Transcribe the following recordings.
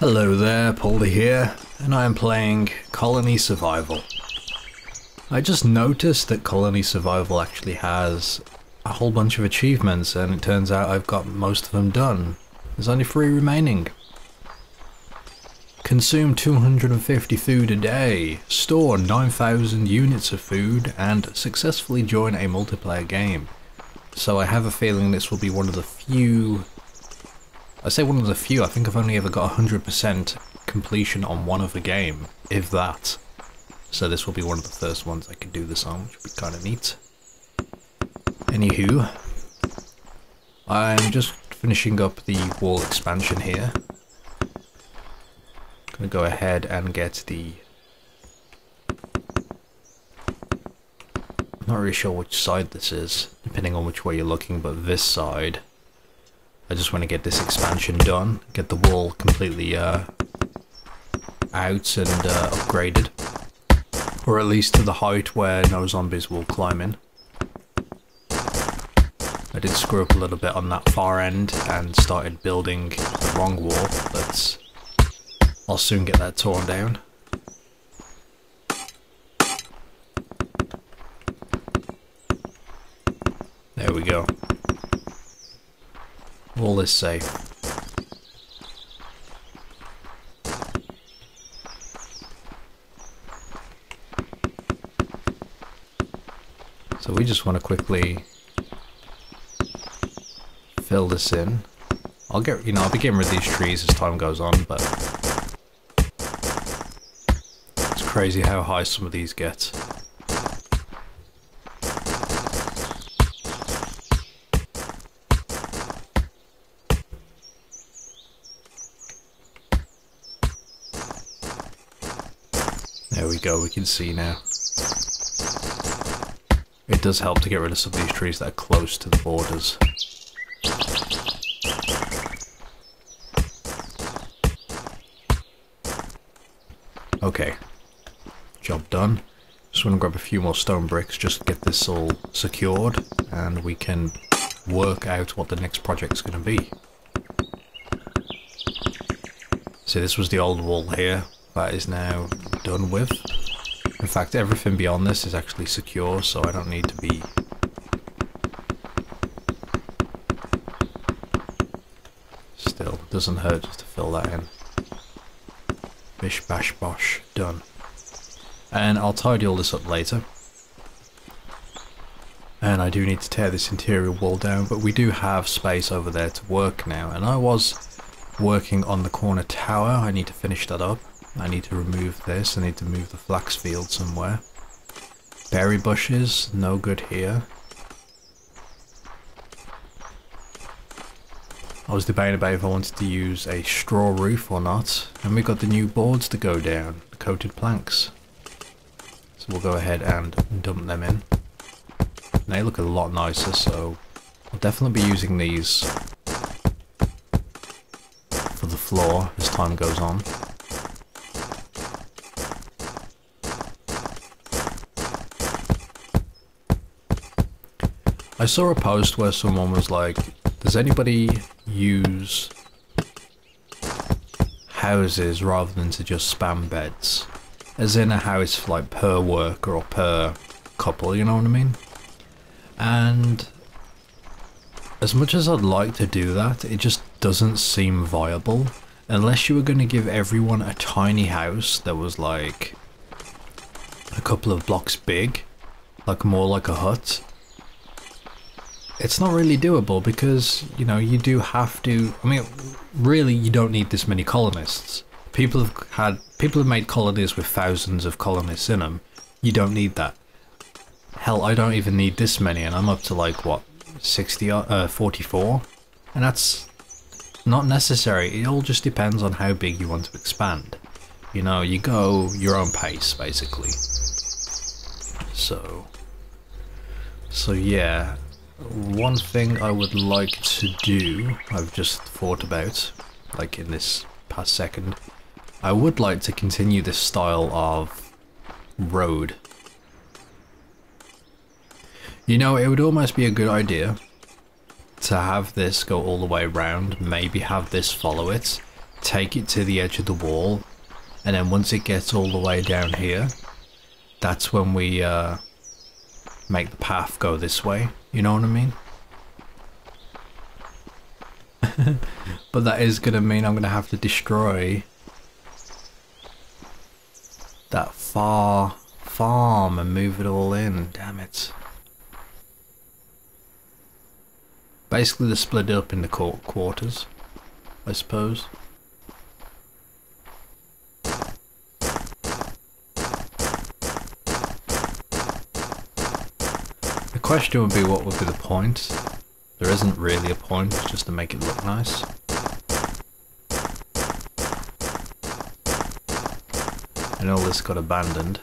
Hello there, Pauleh here, and I am playing Colony Survival. I just noticed that Colony Survival actually has a whole bunch of achievements, and it turns out I've got most of them done. There's only 3 remaining. Consume 250 food a day, store 9,000 units of food, and successfully join a multiplayer game. So I have a feeling this will be one of the few... I say one of the few, I think I've only ever got 100% completion on one of the game, if that. So this will be one of the first ones I can do this on, which would be kind of neat. Anywho, I'm just finishing up the wall expansion here. Gonna go ahead and get the... I'm not really sure which side this is, depending on which way you're looking, but this side. I just want to get this expansion done, get the wall completely out and upgraded. Or at least to the height where no zombies will climb in. I did screw up a little bit on that far end and started building the wrong wall, but I'll soon get that torn down. There we go. All is safe. So we just want to quickly fill this in. I'll be getting rid of these trees as time goes on, but it's crazy how high some of these get. There we go, we can see now. It does help to get rid of some of these trees that are close to the borders. Okay, job done. Just want to grab a few more stone bricks just to get this all secured, and we can work out what the next project's going to be. So this was the old wall here. That is now done with. In fact, everything beyond this is actually secure, so I don't need to be... Still, it doesn't hurt just to fill that in. Bish bash bosh, done. And I'll tidy all this up later. And I do need to tear this interior wall down, but we do have space over there to work now. And I was working on the corner tower. I need to finish that up. I need to remove this. I need to move the flax field somewhere. Berry bushes, no good here. I was debating about if I wanted to use a straw roof or not. And we got the new boards to go down, the coated planks. So we'll go ahead and dump them in. And they look a lot nicer, so I'll definitely be using these for the floor as time goes on. I saw a post where someone was like, does anybody use houses rather than to just spam beds? As in a house like per worker or per couple, you know what I mean? And as much as I'd like to do that, it just doesn't seem viable. Unless you were going to give everyone a tiny house that was like a couple of blocks big, like more like a hut. It's not really doable because, you know, you do have to... I mean, really, you don't need this many colonists. People have made colonies with thousands of colonists in them. You don't need that. Hell, I don't even need this many, and I'm up to like, what, 44? And that's not necessary. It all just depends on how big you want to expand. You know, you go your own pace, basically. So yeah. One thing I would like to do, I've just thought about, like in this past second, I would like to continue this style of road. You know, it would almost be a good idea to have this go all the way around, maybe have this follow it, take it to the edge of the wall, and then once it gets all the way down here, that's when we make the path go this way, you know what I mean? But that is gonna mean I'm gonna have to destroy that far farm and move it all in, damn it. Basically they're split up into quarters, I suppose. The question would be, what would be the point? There isn't really a point, it's just to make it look nice. And all this got abandoned.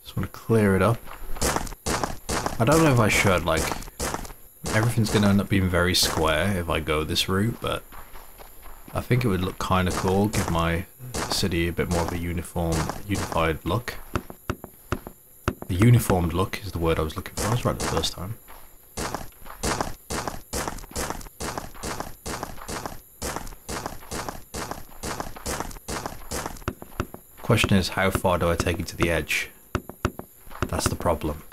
Just want to clear it up. I don't know if I should, like, everything's going to end up being very square if I go this route, but I think it would look kind of cool, give my city a bit more of a unified look. The uniformed look is the word I was looking for. I was right the first time. Question is, how far do I take it to the edge? That's the problem.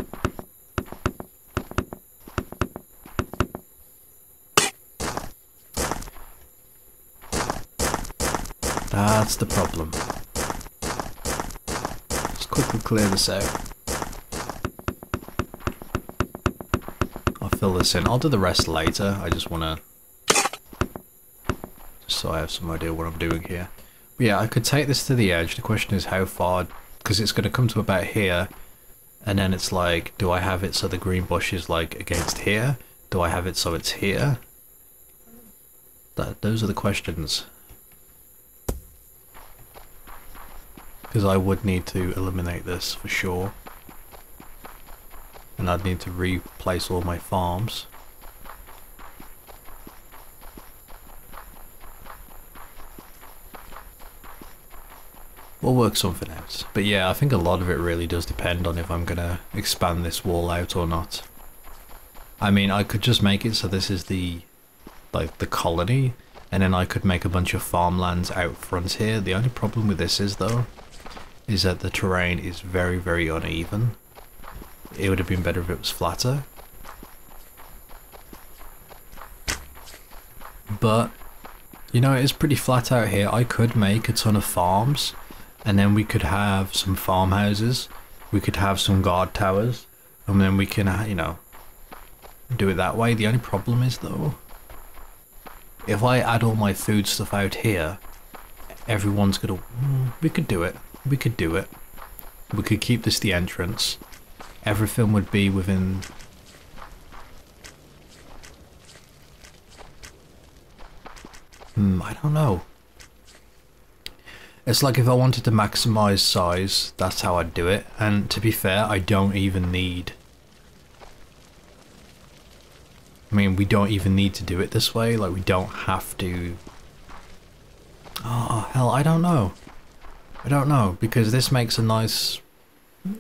That's the problem. Let's quickly clear this out. I'll fill this in. I'll do the rest later. I just want to... just so I have some idea what I'm doing here. But yeah, I could take this to the edge. The question is how far... because it's going to come to about here. And then it's like, do I have it so the green bush is like against here? Do I have it so it's here? Those are the questions. Because I would need to eliminate this for sure. And I'd need to replace all my farms. We'll work something out. But yeah, I think a lot of it really does depend on if I'm gonna expand this wall out or not. I mean, I could just make it so this is the, like, the colony, and then I could make a bunch of farmlands out front here. The only problem with this is, though, is that the terrain is very, very uneven. It would have been better if it was flatter. But, you know, it is pretty flat out here. I could make a ton of farms, and then we could have some farmhouses, we could have some guard towers, and then we can, you know, do it that way. The only problem is, though, if I add all my food stuff out here, everyone's gonna... we could do it. We could do it. We could keep this the entrance. Everything would be within... I don't know. It's like if I wanted to maximize size, that's how I'd do it. And to be fair, I don't even need... I mean, we don't even need to do it this way. Like, we don't have to... oh, hell, I don't know. I don't know, because this makes a nice,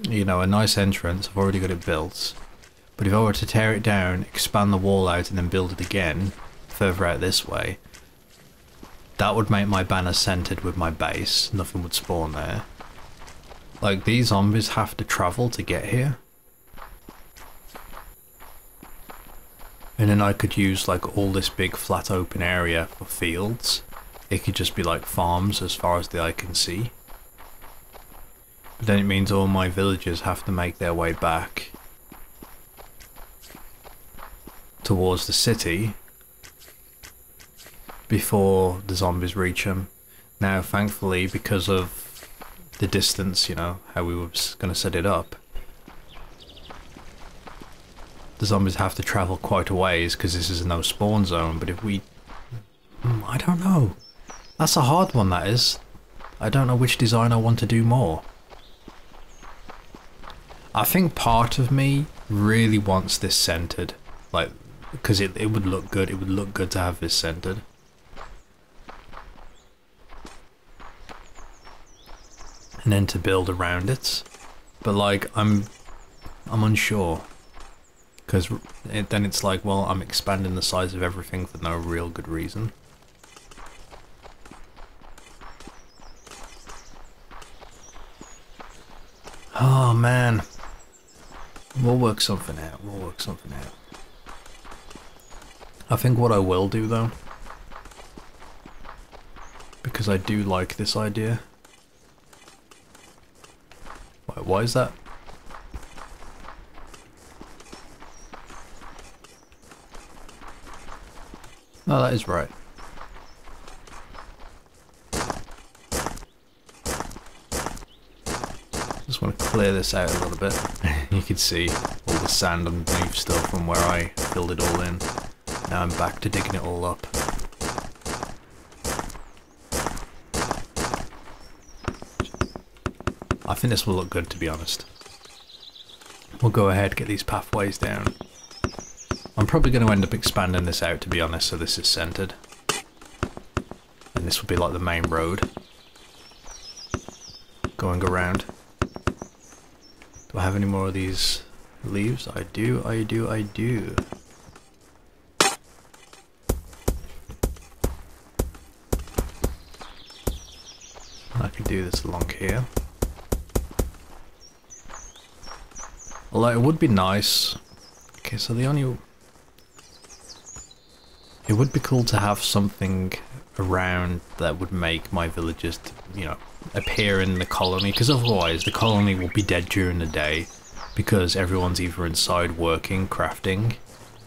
you know, a nice entrance. I've already got it built. But if I were to tear it down, expand the wall out, and then build it again, further out this way, that would make my banner centered with my base. Nothing would spawn there. Like, these zombies have to travel to get here. And then I could use, like, all this big flat open area for fields. It could just be like farms as far as the eye can see. But then it means all my villagers have to make their way back towards the city before the zombies reach them. Now, thankfully, because of the distance, you know, how we were going to set it up, the zombies have to travel quite a ways because this is a no spawn zone. But if we... I don't know. That's a hard one, that is. I don't know which design I want to do more. I think part of me really wants this centered. Like, because it would look good. It would look good to have this centered. And then to build around it. But like, I'm unsure. Because then it's like, well, I'm expanding the size of everything for no real good reason. Oh man. We'll work something out. We'll work something out. I think what I will do though, because I do like this idea. Wait, why is that? No, that is right. Just want to clear this out a little bit. You can see all the sand underneath still from where I filled it all in. Now I'm back to digging it all up. I think this will look good, to be honest. We'll go ahead, get these pathways down. I'm probably going to end up expanding this out, to be honest, so this is centered. And this will be like the main road. Going around. Do I have any more of these leaves? I do, I do, I do. I could do this along here. Although it would be nice. Okay, so the only... It would be cool to have something around that would make my villagers, you know, appear in the colony, because otherwise the colony will be dead during the day because everyone's either inside working, crafting,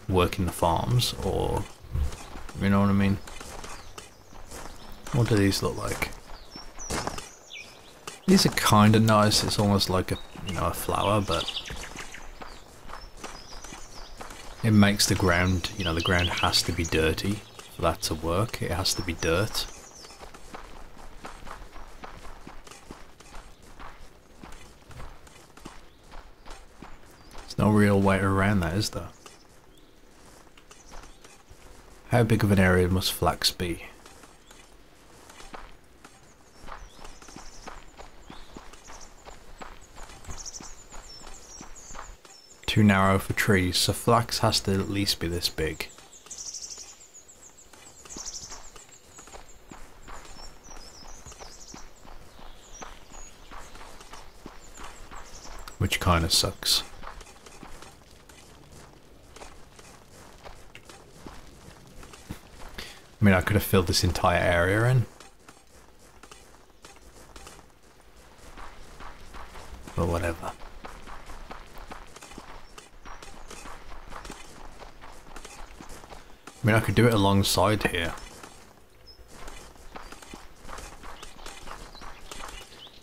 working the farms, or... You know what I mean? What do these look like? These are kind of nice. It's almost like a, you know, a flower, but it makes the ground, you know, the ground has to be dirty for that to work. It has to be dirt. There's no real way around that, is there? How big of an area must flax be? Too narrow for trees, so flax has to at least be this big. Which kind of sucks. I mean, I could have filled this entire area in. But whatever. I mean, I could do it alongside here.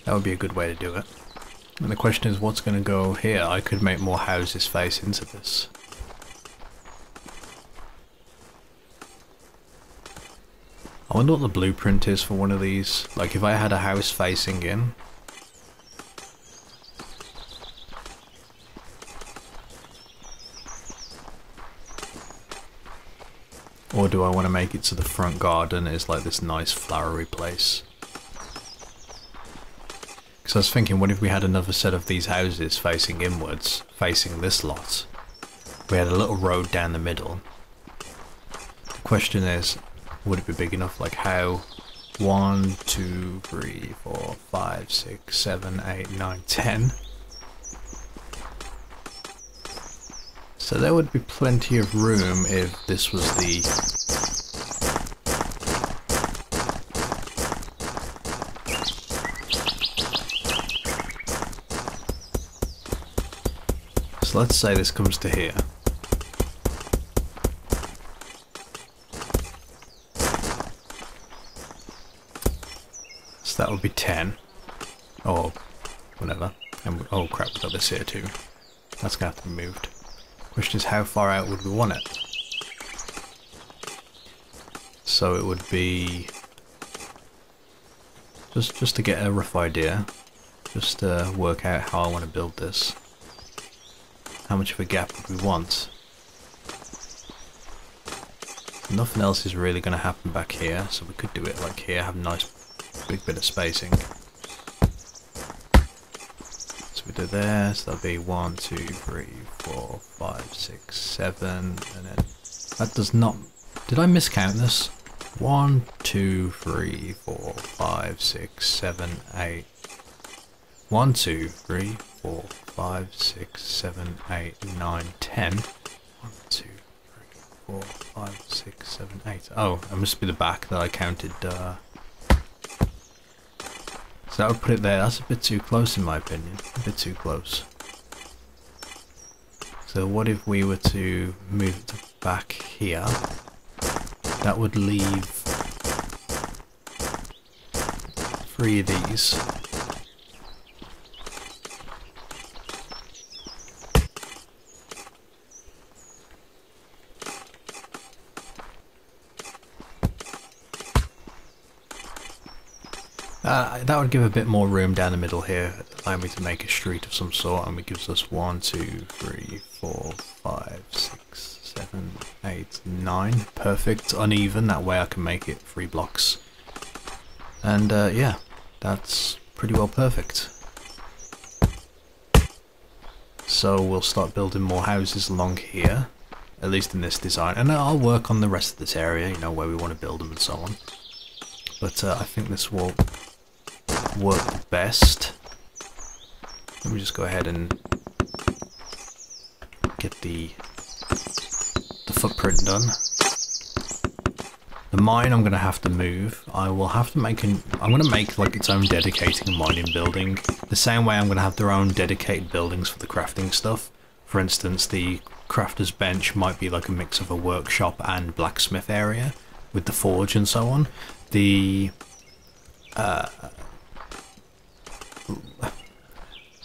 That would be a good way to do it. And the question is, what's going to go here? I could make more houses face into this. I wonder what the blueprint is for one of these. Like, if I had a house facing in. Or do I want to make it so the front garden is like this nice flowery place? Because I was thinking, what if we had another set of these houses facing inwards, facing this lot? We had a little road down the middle. The question is, would it be big enough? Like how? 1, 2, 3, 4, 5, 6, 7, 8, 9, 10. So there would be plenty of room if this was the... So let's say this comes to here. So that would be 10. Or whatever. And oh crap, we've got this here too. That's going to have to be moved. Question is, how far out would we want it? So it would be just to get a rough idea, just to work out how I want to build this. How much of a gap would we want? Nothing else is really going to happen back here, so we could do it like here, have a nice big bit of spacing. So we do there, so that'll be 1, 2, 3, 4, 5, 6, 7, and then that does not, did I miscount this? 1, 2, 3, 4, 5, 6, 7, 8. 1, 2, 3, 4, 5, 6, 7, 8, 9, 10. 1, 2, 3, 4, 5, 6, 7, 8. Oh, it must be the back that I counted. So that would put it there. That's a bit too close in my opinion. A bit too close. So what if we were to move it back here? That would leave 3 of these. That would give a bit more room down the middle here, allow me to make a street of some sort, and it gives us 1, 2, 3, 4, 5, 6, 7, 8, 9. Perfect, uneven, that way I can make it 3 blocks. And yeah, that's pretty well perfect. So we'll start building more houses along here, at least in this design, and I'll work on the rest of this area, you know, where we want to build them and so on. But I think this will work best. Let me just go ahead and get the footprint done. The mine I'm gonna have to move. I will have to make I'm gonna make like its own dedicated mining building. The same way I'm gonna have their own dedicated buildings for the crafting stuff. For instance, the crafter's bench might be like a mix of a workshop and blacksmith area with the forge and so on. The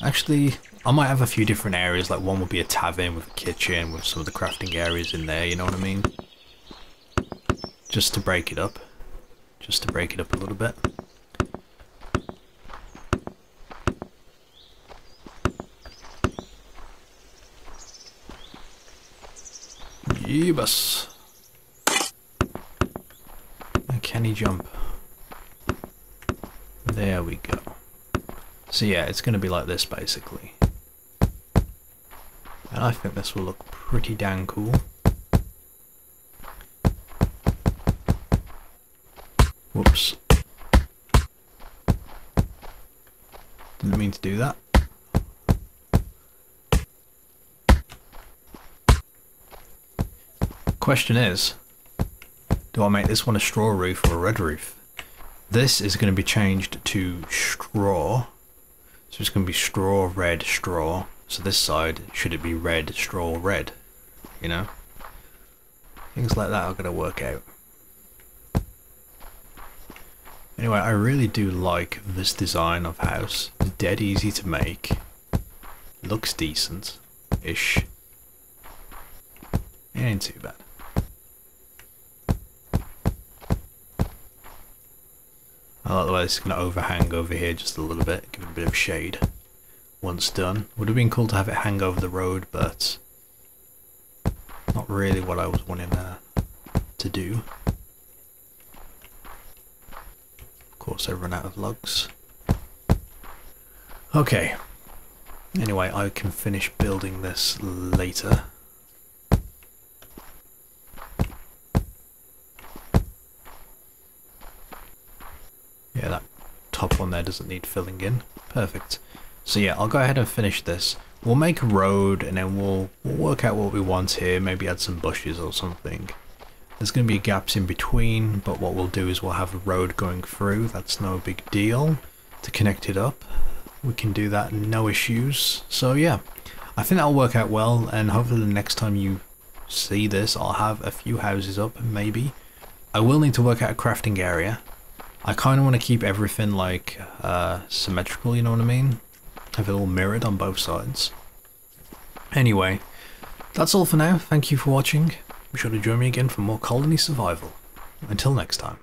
actually, I might have a few different areas, like one would be a tavern with a kitchen with some of the crafting areas in there, you know what I mean? Just to break it up. Just to break it up a little bit. Yebus. Can he jump? There we go. So yeah, it's going to be like this basically. And I think this will look pretty dang cool. Whoops. Didn't mean to do that. Question is, do I make this one a straw roof or a red roof? This is going to be changed to straw. So it's going to be straw, red, straw. So this side, should it be red, straw, red? You know? Things like that are going to work out. Anyway, I really do like this design of house. It's dead easy to make. Looks decent-ish. It ain't too bad. I like the way this is going to overhang over here just a little bit, give it a bit of shade once done. Would have been cool to have it hang over the road, but not really what I was wanting to do. Of course, I run out of logs. Okay. Anyway, I can finish building this later. Yeah, that top one there doesn't need filling in. Perfect. So yeah, I'll go ahead and finish this. We'll make a road and then we'll work out what we want here. Maybe add some bushes or something. There's going to be gaps in between, but what we'll do is we'll have a road going through. That's no big deal. To connect it up, we can do that, no issues. So yeah, I think that'll work out well, and hopefully the next time you see this, I'll have a few houses up, maybe. I will need to work out a crafting area. I kind of want to keep everything like symmetrical, you know what I mean? Have it all mirrored on both sides. Anyway, that's all for now. Thank you for watching. Be sure to join me again for more colony survival. Until next time.